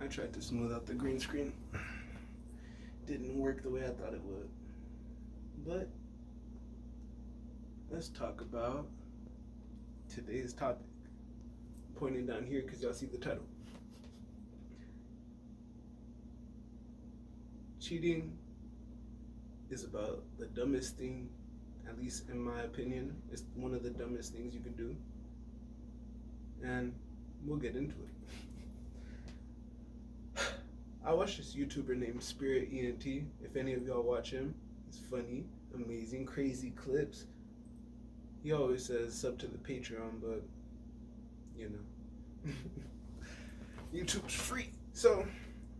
I tried to smooth out the green screen. Didn't work the way I thought it would. But let's talk about today's topic. Pointing down here because y'all see the title. Cheating is about the dumbest thing, at least in my opinion. It's one of the dumbest things you can do. And we'll get into it. I watched this YouTuber named Spirit ENT. If any of y'all watch him, it's funny, amazing, crazy clips. He always says sub to the Patreon, but you know, YouTube's free. So,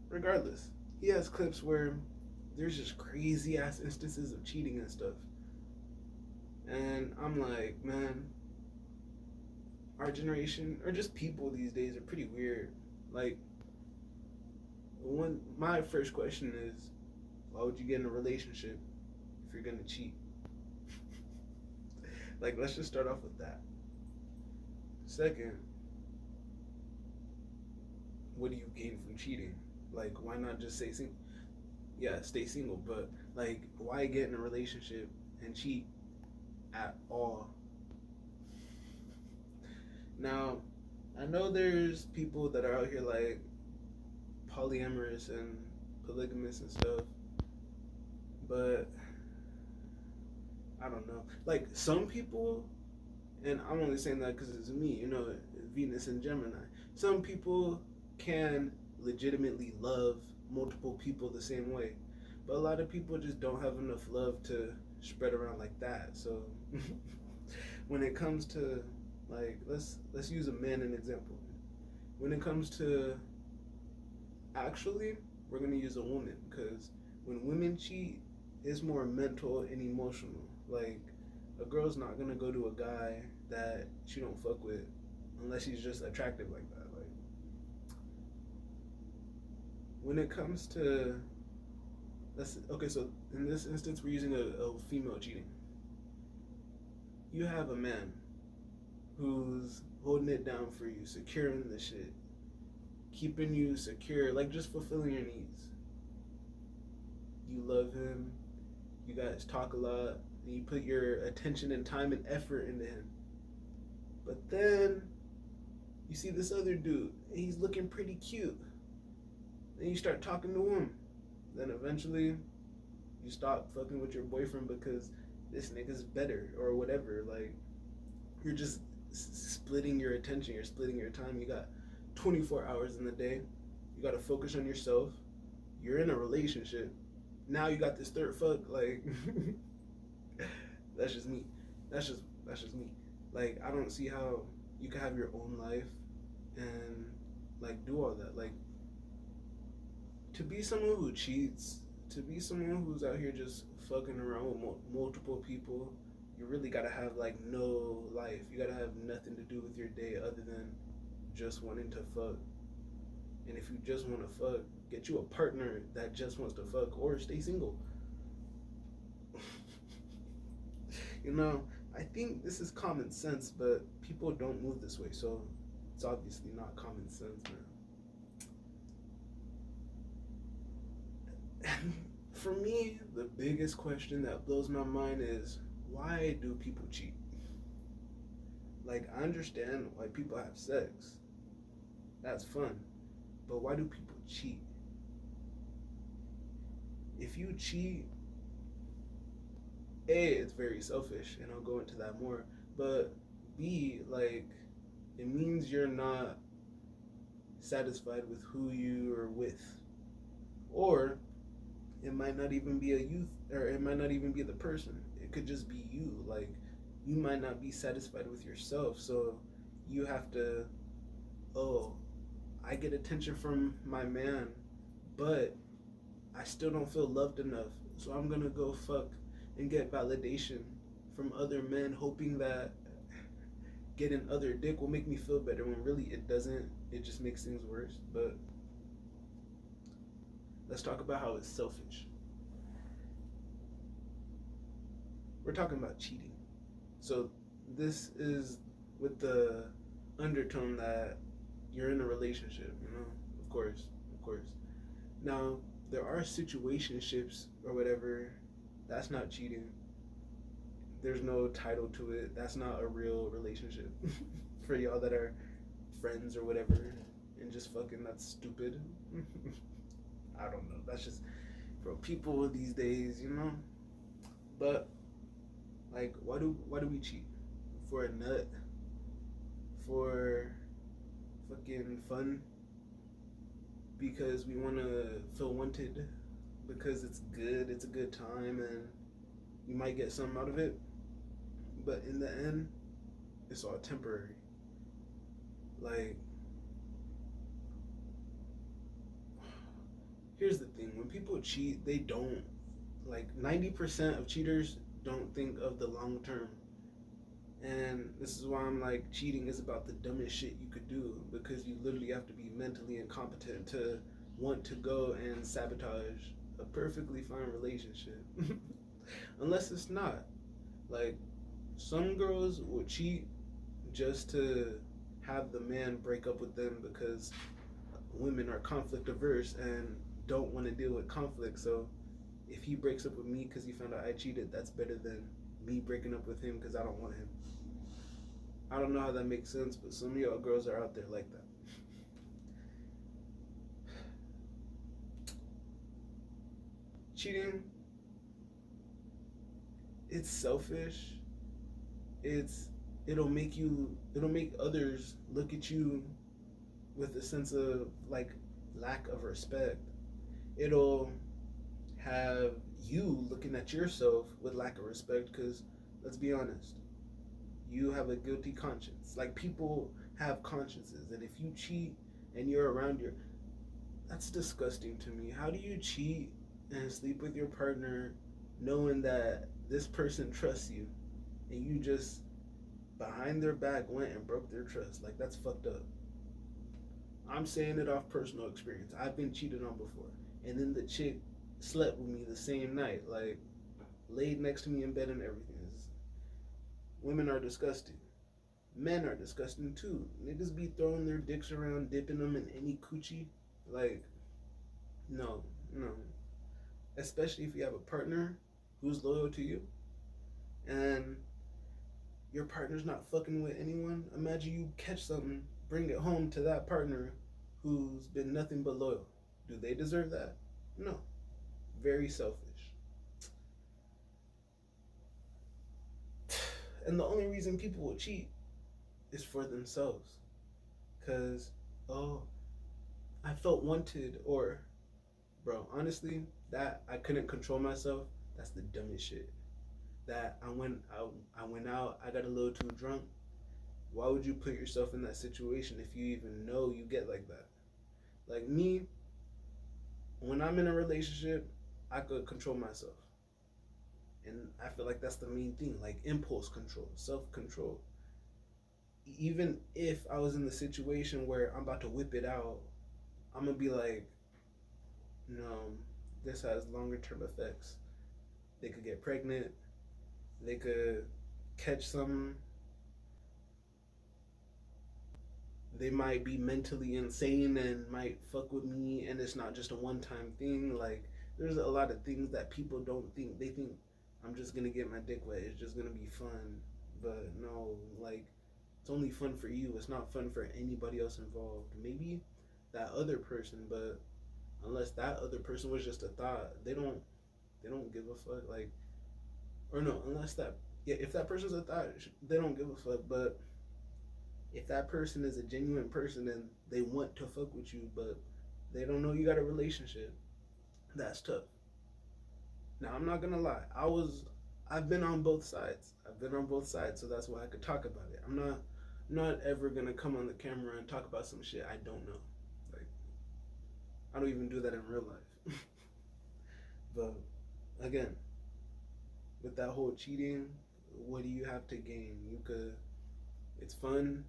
regardless, he has clips where there's just crazy ass instances of cheating and stuff. And I'm like, man, our generation, or just people these days, are pretty weird. Like, my first question is, why would you get in a relationship if you're gonna cheat? Like, let's just start off with that. Second, what do you gain from cheating? Like, why not just stay single? Yeah, stay single, but like, why get in a relationship and cheat at all? Now, I know there's people that are out here like polyamorous and polygamous and stuff, but I don't know. Like, some people, and I'm only saying that because it's me, you know, Venus and Gemini. Some people can legitimately love multiple people the same way, but a lot of people just don't have enough love to spread around like that. So when it comes to, like, let's use a man an example. When it comes to, actually, we're gonna use a woman, because when women cheat, it's more mental and emotional. Like, a girl's not gonna go to a guy that she don't fuck with unless she's just attractive like that. Like, when it comes to, okay, so in this instance, we're using a female cheating. You have a man who's holding it down for you, securing the shit, keeping you secure, like just fulfilling your needs. You love him, you guys talk a lot, and you put your attention and time and effort into him. But then you see this other dude, and he's looking pretty cute. Then you start talking to him. Then eventually you stop fucking with your boyfriend because this nigga's better or whatever. Like, you're just splitting your attention, you're splitting your time. You got 24 hours in the day. You got to focus on yourself. You're in a relationship. Now you got this third fuck. Like, that's just me. That's just me. Like, I don't see how you can have your own life and like do all that. Like, to be someone who cheats, to be someone who's out here just fucking around with multiple people, you really gotta have like no life. You gotta have nothing to do with your day other than just wanting to fuck. And if you just want to fuck, get you a partner that just wants to fuck, or stay single. You know, I think this is common sense, but people don't move this way, so it's obviously not common sense, man. For me, the biggest question that blows my mind is, why do people cheat? Like, I understand why people have sex. That's fun. But why do people cheat? If you cheat, A, it's very selfish, and I'll go into that more. But B, like, it means you're not satisfied with who you are with. Or it might not even be or it might not even be the person. It could just be you. Like, you might not be satisfied with yourself, so you have to, oh, I get attention from my man, but I still don't feel loved enough, so I'm gonna go fuck and get validation from other men, hoping that getting other dick will make me feel better, when really it doesn't. It just makes things worse. But let's talk about how it's selfish. We're talking about cheating. So this is with the undertone that you're in a relationship, you know, of course. course. Now, there are situationships or whatever. That's not cheating. There's no title to it. That's not a real relationship. For y'all that are friends or whatever and just fucking, that's stupid. I don't know. That's just for people these days, you know? But like why do we cheat? For a nut? For fucking fun? Because we wanna feel wanted? Because it's good, it's a good time and you might get something out of it. But in the end, it's all temporary. Like, here's the thing: when people cheat, they don't, like 90% of cheaters don't think of the long term. And this is why I'm like, cheating is about the dumbest shit you could do because you literally have to be mentally incompetent to want to go and sabotage a perfectly fine relationship. Unless it's not. Like, some girls will cheat just to have the man break up with them because women are conflict averse and don't want to deal with conflict. So if he breaks up with me because he found out I cheated, that's better than me breaking up with him because I don't want him. I don't know how that makes sense, but some of y'all girls are out there like that. Cheating, it's selfish. It's it'll make others look at you with a sense of like lack of respect. It'll have you looking at yourself with lack of respect because let's be honest, you have a guilty conscience. Like people have consciences, and if you cheat and you're around your, that's disgusting to me. How do you cheat and sleep with your partner knowing that this person trusts you and you just behind their back went and broke their trust? Like that's fucked up. I'm saying it off personal experience. I've been cheated on before. And then the chick slept with me the same night, like laid next to me in bed and everything. Women are disgusting. Men are disgusting too. Niggas be throwing their dicks around, dipping them in any coochie. Like, no, no. Especially if you have a partner who's loyal to you and your partner's not fucking with anyone. Imagine you catch something, bring it home to that partner who's been nothing but loyal. Do they deserve that? No. Very selfish. And the only reason people will cheat is for themselves. Because, oh, I felt wanted, or, bro, honestly, that I couldn't control myself, that's the dumbest shit. That I went out, I got a little too drunk. Why would you put yourself in that situation if you even know you get like that? Like me, when I'm in a relationship, I could control myself. And I feel like that's the main thing, like impulse control, self control. Even if I was in the situation where I'm about to whip it out, I'm gonna be like, no, this has longer term effects. They could get pregnant, they could catch something, they might be mentally insane and might fuck with me, and it's not just a one time thing. Like, there's a lot of things that people don't think. They think I'm just gonna get my dick wet, it's just gonna be fun. But no, like, it's only fun for you, it's not fun for anybody else involved. Maybe that other person, but unless that other person was just a thought, they don't give a fuck. Like, or no, unless that, yeah, if that person's a thought, they don't give a fuck. But if that person is a genuine person and they want to fuck with you, but they don't know you got a relationship, that's tough. Now I'm not gonna lie, I've been on both sides. I've been on both sides, so that's why I could talk about it. I'm not ever gonna come on the camera and talk about some shit I don't know. Like, I don't even do that in real life. But again, with that whole cheating, what do you have to gain? It's fun.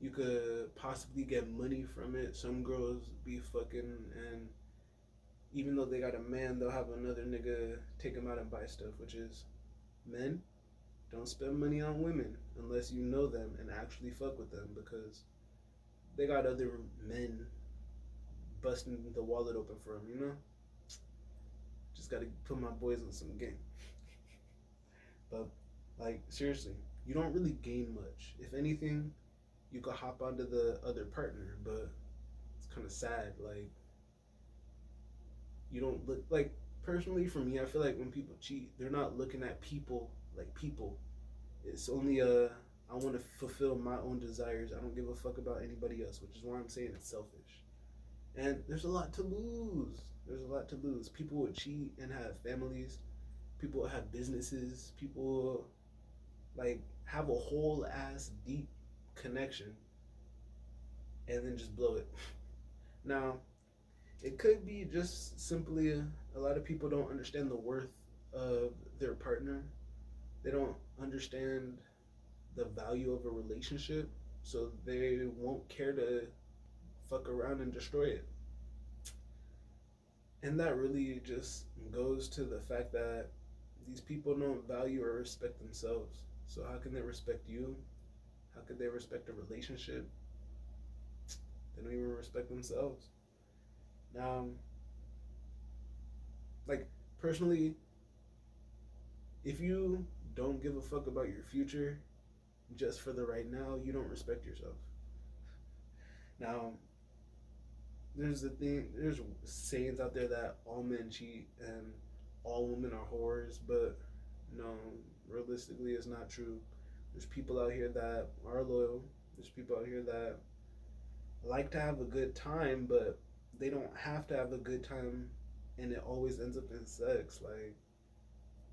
You could possibly get money from it. Some girls be fucking, and even though they got a man, they'll have another nigga take them out and buy stuff, which is, men, don't spend money on women unless you know them and actually fuck with them because they got other men busting the wallet open for them, you know? Just gotta put my boys on some game. But, like, seriously, you don't really gain much. If anything, you could hop onto the other partner, but it's kind of sad. Like, you don't look like, personally, for me, I feel like when people cheat, they're not looking at people like people. It's only I want to fulfill my own desires. I don't give a fuck about anybody else, which is why I'm saying it's selfish. And there's a lot to lose. There's a lot to lose. People would cheat and have families. People would have businesses. People like have a whole ass deep connection and then just blow it. Now, it could be just simply a lot of people don't understand the worth of their partner. They don't understand the value of a relationship, so they won't care to fuck around and destroy it. And that really just goes to the fact that these people don't value or respect themselves. So how can they respect you? How could they respect a relationship? They don't even respect themselves. Now, like, personally, if you don't give a fuck about your future just for the right now, you don't respect yourself. Now, there's sayings out there that all men cheat and all women are whores, but no, realistically, it's not true. There's people out here that are loyal. There's people out here that like to have a good time, but they don't have to have a good time, and it always ends up in sex. Like,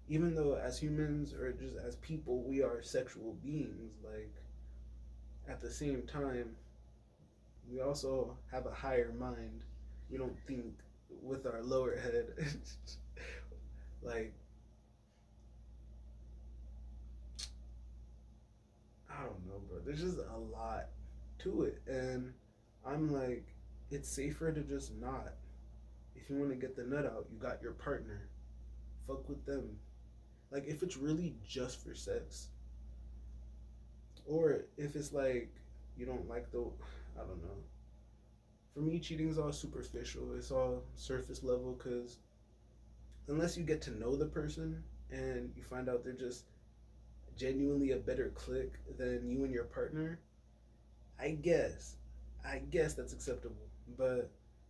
even though as humans or just as people, we are sexual beings, like, at the same time, we also have a higher mind. We don't think with our lower head. Like, I don't know, bro. There's just a lot to it. And I'm like, it's safer to just not. If you want to get the nut out, you got your partner. Fuck with them. Like, if it's really just for sex, or if it's like you don't like the, I don't know. For me, cheating is all superficial. It's all surface level because unless you get to know the person and you find out they're just genuinely a better click than you and your partner, I guess, I guess that's acceptable. But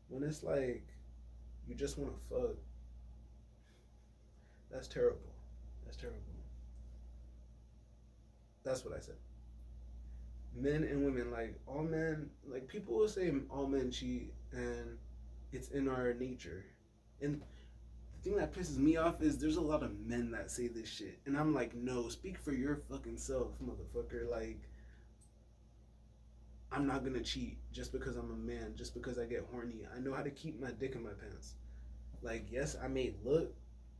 when it's like you just want to fuck, that's terrible. That's terrible. That's what I said. Men and women, like all men, like people will say all men cheat and it's in our nature. And the thing that pisses me off is there's a lot of men that say this shit. And I'm like, no, speak for your fucking self, motherfucker. Like, I'm not gonna cheat just because I'm a man, just because I get horny. I know how to keep my dick in my pants. Like, yes, I may look,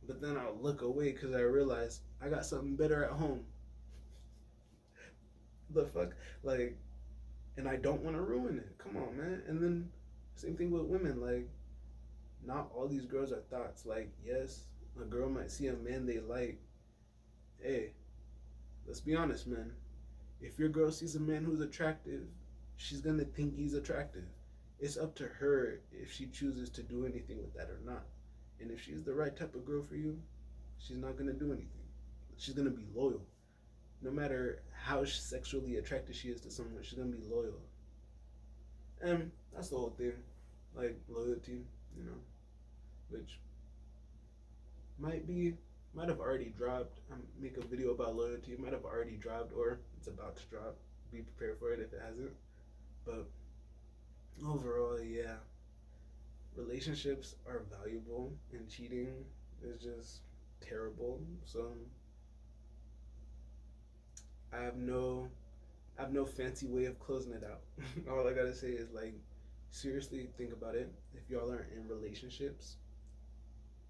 but then I'll look away because I realize I got something better at home. The fuck? Like, and I don't want to ruin it. Come on, man. And then, same thing with women. Like, not all these girls are thoughts. Like, yes, a girl might see a man they like. Hey, let's be honest, man. If your girl sees a man who's attractive, she's gonna think he's attractive. It's up to her if she chooses to do anything with that or not. And if she's the right type of girl for you, she's not gonna do anything. She's gonna be loyal. No matter how sexually attracted she is to someone, she's gonna be loyal. And that's the whole thing. Like loyalty, you know, which might have already dropped. Make a video about loyalty. It might have already dropped or it's about to drop. Be prepared for it if it hasn't. But overall, yeah, relationships are valuable and cheating is just terrible. So I have no fancy way of closing it out. All I gotta say is like seriously think about it. If y'all aren't in relationships,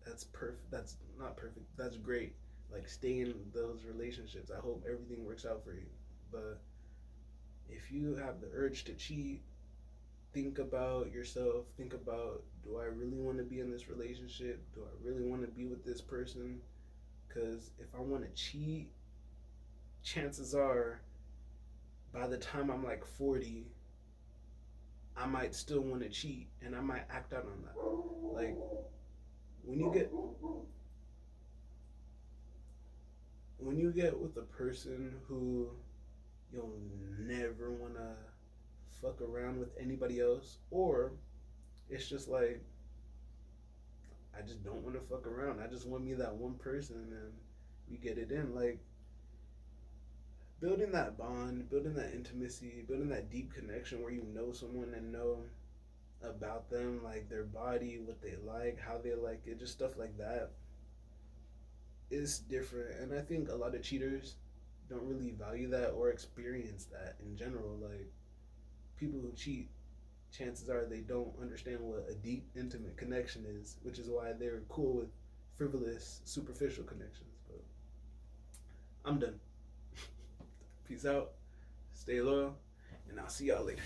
that's perfect. That's not perfect. That's great. Like stay in those relationships. I hope everything works out for you. But if you have the urge to cheat, think about yourself. Think about, do I really want to be in this relationship? Do I really want to be with this person? Because if I want to cheat, chances are by the time I'm like 40, I might still want to cheat and I might act out on that. Like when you get when you get with a person who you'll never want to fuck around with anybody else, or it's just like I just don't want to fuck around. I just want me that one person, and we get it in. Like building that bond, building that intimacy, building that deep connection where you know someone and know about them, like their body, what they like, how they like it, just stuff like that is different. And I think a lot of cheaters don't really value that or experience that in general. Like people who cheat, chances are they don't understand what a deep, intimate connection is, which is why they're cool with frivolous, superficial connections. But I'm done. Peace out, stay loyal, and I'll see y'all later.